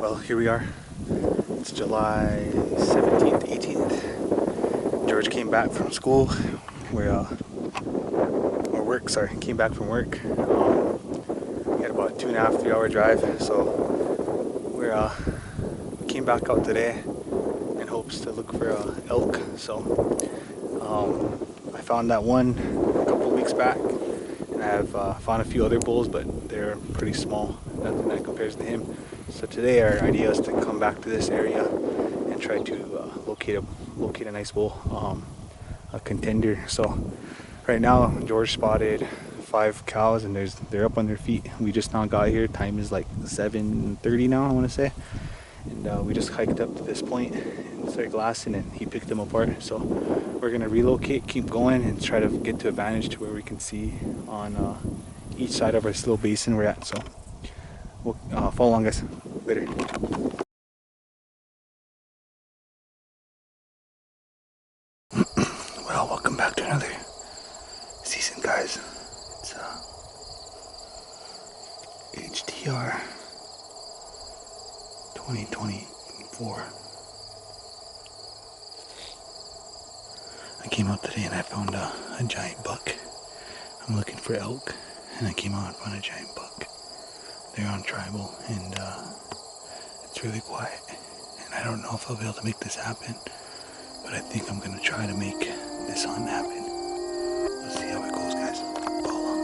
Well, here we are. It's July 17th, 18th. George came back from school. Came back from work. We had about a 2.5, 3 hour drive. So we came back out today in hopes to look for elk. So I found that one a couple weeks back, and I have found a few other bulls, but they're pretty small. Nothing that compares to him. So today our idea is to come back to this area and try to locate a nice bull, a contender. So right now George spotted 5 cows and they're up on their feet. We just now got here. Time is like 7:30 now, I want to say, and we just hiked up to this point and started glassing, and he picked them apart. So we're gonna relocate, keep going, and try to get to a vantage to where we can see on each side of our little basin we're at. So we'll follow along, guys. Later. Well, welcome back to another season, guys. It's HDR 2024. I came out today and I found a giant buck. I'm looking for elk, and I came out and found a giant buck. They're on tribal, and it's really quiet, and I don't know if I'll be able to make this happen, but I think I'm gonna try to make this hunt happen. Let's see how it goes, guys. Follow along.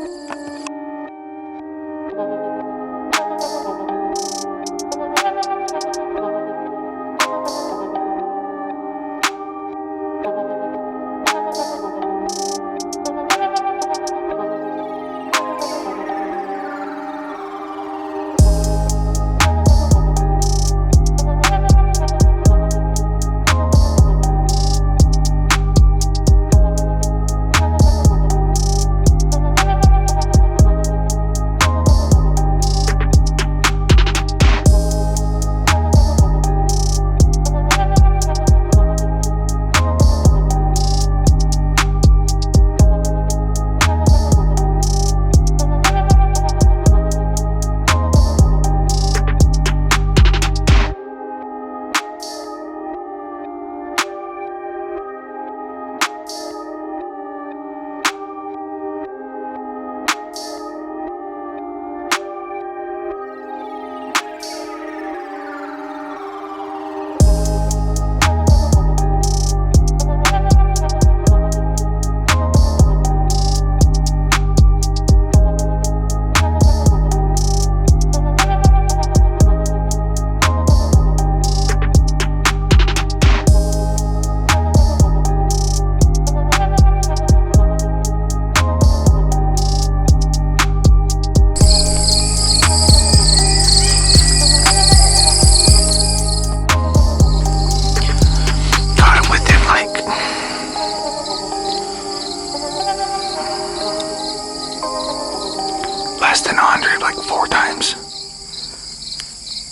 Less than 100, like 4 times.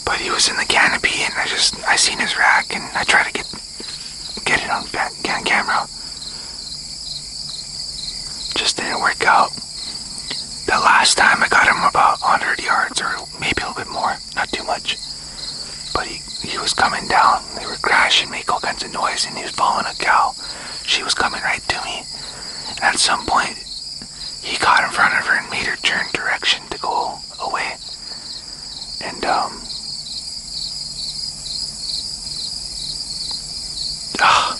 But he was in the canopy, and I seen his rack, and I tried to get it on camera. Just didn't work out. The last time I got him about 100 yards, or maybe a little bit more, not too much. But he was coming down. They were crashing, make all kinds of noise, and he was following a cow. She was coming right to me, and at some point he got in front of her and made her turn direction to go away. And oh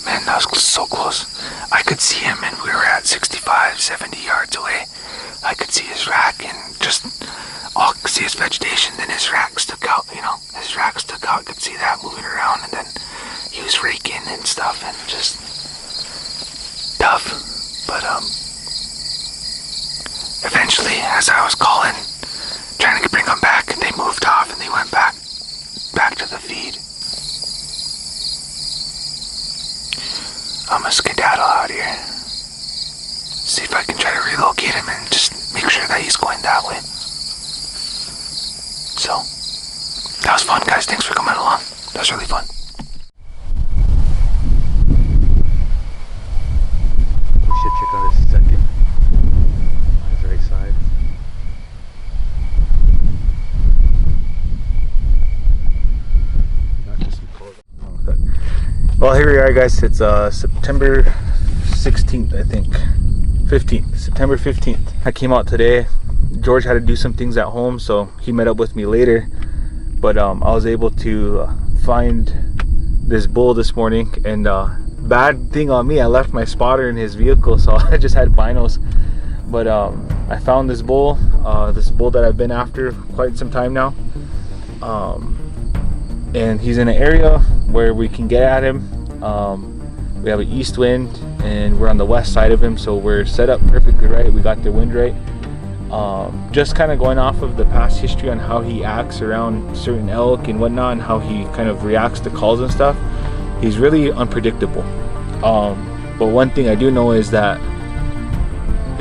man, that was so close. I could see him, and we were at 65, 70 yards away. I could see his rack, and just all I could see his vegetation. Then his rack stuck out, his rack stuck out. I could see that moving around, and then he was raking and stuff, and just tough. But eventually, as I was calling, trying to bring them back, they moved off and they went back to the feed. I'm gonna skedaddle out here. See if I can try to relocate him and just make sure that he's going that way. So, that was fun, guys. Thanks for coming along. That was really fun. We should check out his second on his right side. Well, here we are, guys. It's September 16th, I think. 15th, September 15th. I came out today. George had to do some things at home, so he met up with me later. But I was able to find this bull this morning, and bad thing on me, I left my spotter in his vehicle, so I just had binos. But I found this bull that I've been after quite some time now. And he's in an area where we can get at him. We have an east wind and we're on the west side of him, so we're set up perfectly right. We got the wind right. Just kind of going off of the past history on how he acts around certain elk and whatnot, and how he kind of reacts to calls and stuff. He's really unpredictable. But one thing I do know is that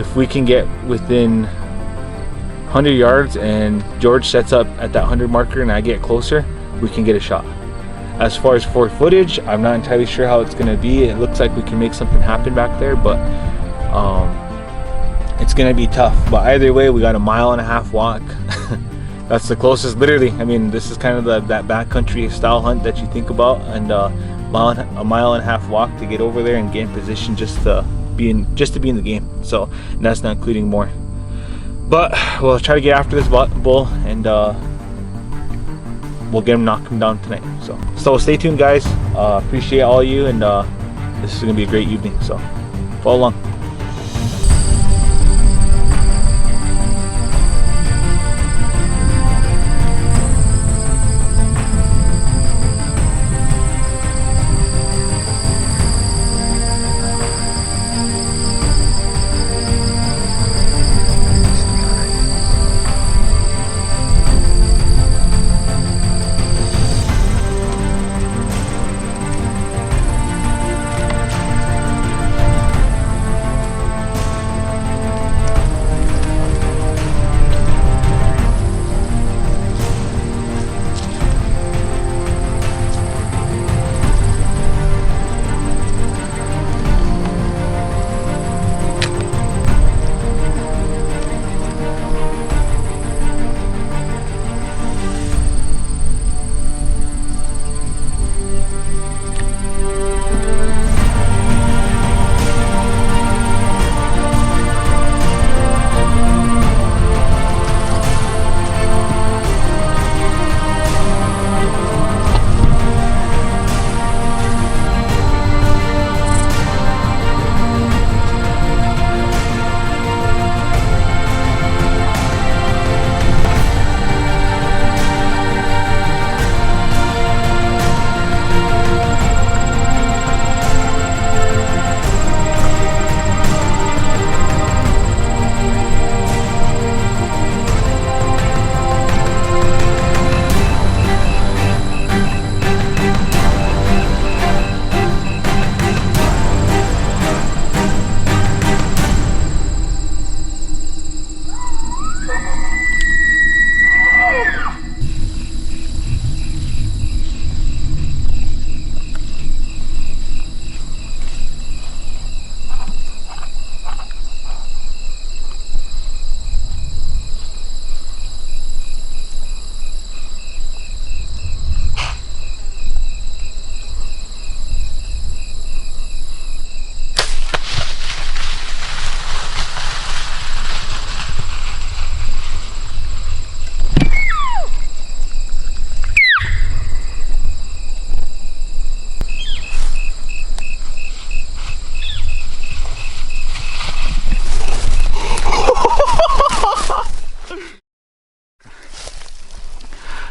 if we can get within 100 yards and George sets up at that 100 marker and I get closer, we can get a shot. As far as for footage, I'm not entirely sure how it's going to be. It looks like we can make something happen back there, but it's going to be tough. But either way, we got a 1.5 mile walk. That's the closest, literally. I mean, this is kind of that backcountry style hunt that you think about, and a 1.5 mile walk to get over there and get in position just to be in the game. So, and that's not including more. But we'll try to get after this bull, and we'll get him, knock him down tonight. So stay tuned, guys. Appreciate all you, and this is gonna be a great evening. So follow along.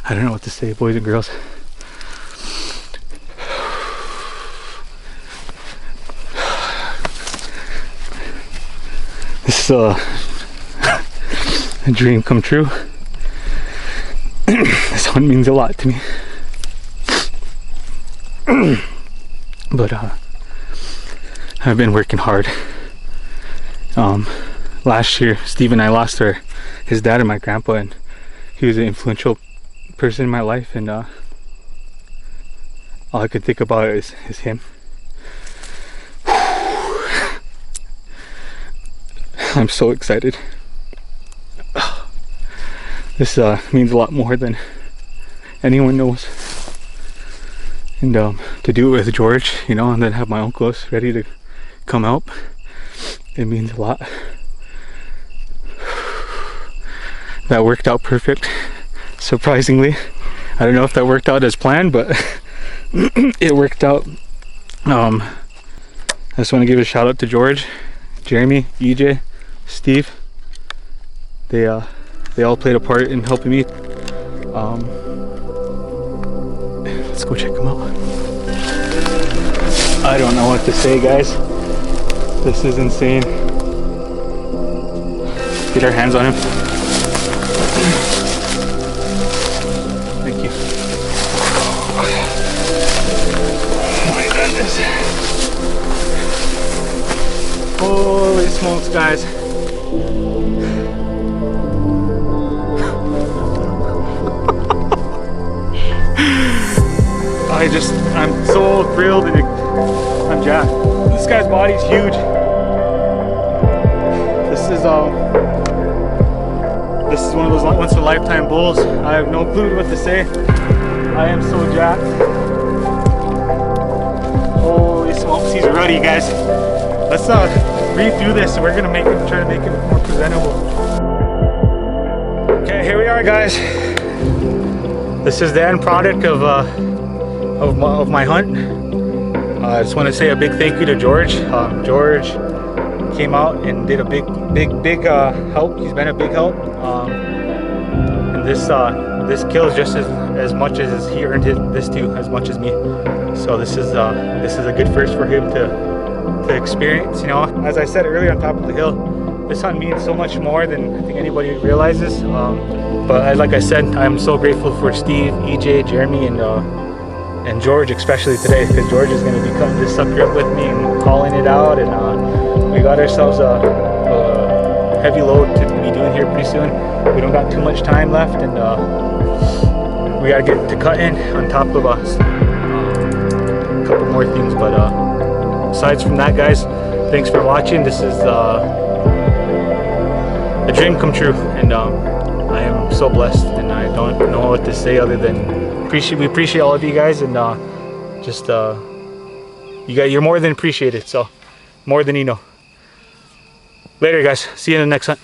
I don't know what to say, boys and girls. This is a dream come true. This one means a lot to me. But I've been working hard. Last year, Steve and I lost his dad and my grandpa, and he was an influential person in my life, and all I could think about is him. I'm so excited. This means a lot more than anyone knows. and to do it with George, you know, and then have my uncles ready to come out. It means a lot. That worked out perfect, surprisingly. I don't know if that worked out as planned, but it worked out. I just want to give a shout out to George, Jeremy, EJ, Steve. They all played a part in helping me. Let's go check them out. I don't know what to say, guys. This is insane. Get our hands on him. Thank you. Oh my goodness. Holy smokes, guys. I'm so thrilled and I'm jacked. This guy's body's huge. This is one of those once in a lifetime bulls. I have no clue what to say. I am so jacked. Holy smokes, he's ruddy, guys. Let's read through this. We're gonna try to make it more presentable. Okay, here we are, guys. This is the end product of my hunt. I just want to say a big thank you to George. George came out and did a big help. He's been a big help. And this kills just as much as he earned this too, as much as me. So this is a good first for him to experience. You know, as I said earlier, on top of the hill, this hunt means so much more than I think anybody realizes. But like I said, I'm so grateful for Steve, EJ, Jeremy, and George, especially today, because George is going to be cutting this sucker up with me and hauling it out, and we got ourselves a heavy load to be doing here pretty soon. We don't got too much time left, and we got to get to cutting on top of us. A couple more things, but aside from that, guys, thanks for watching. This is a dream come true, and I am so blessed, and I don't know what to say other than we appreciate all of you guys, and you're more than appreciated, so more than you know. Later, guys. See you in the next hunt.